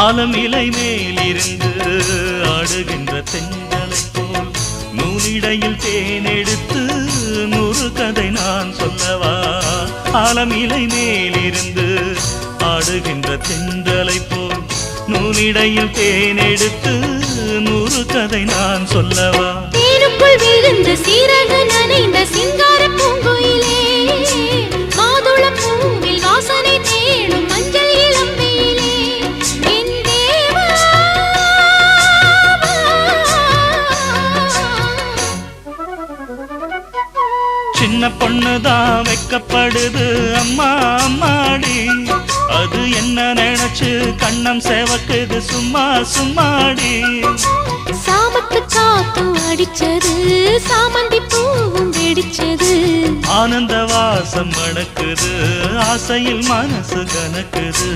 ஆலம் இலை மேலிருந்து ஆடுகின்ற தென்றலை போல் நூலிடையில் தேனெடுத்து 100 கதை நான் சொல்லவா? ஆலம் இலை மேலிருந்து ஆடுகின்ற தென்றலை போல் நூலிடையில் தேனெடுத்து 100 கதை நான் சொல்லவா? தேனுக்குள் விழுந்து சீரக நனைந்த சிங்கார பூங்குயிலே, மாதுள பூவில் வாசனை தேடும் மஞ்சள் இளம்பெயிலே, என் தேவா. சின்ன பொண்ணுதான் வெக்கப்படுது அம்மா அம்மாடி, அது என்ன நினைச்சு கண்ணம் சேவக்குது சும்மா சும்மாடி. சாமத்து காத்தும் அடிச்சது, சாமந்தி பூவும் வெடிச்சது, ஆனந்த வாசம் மணக்குது, ஆசையில் மனசு கனக்குது.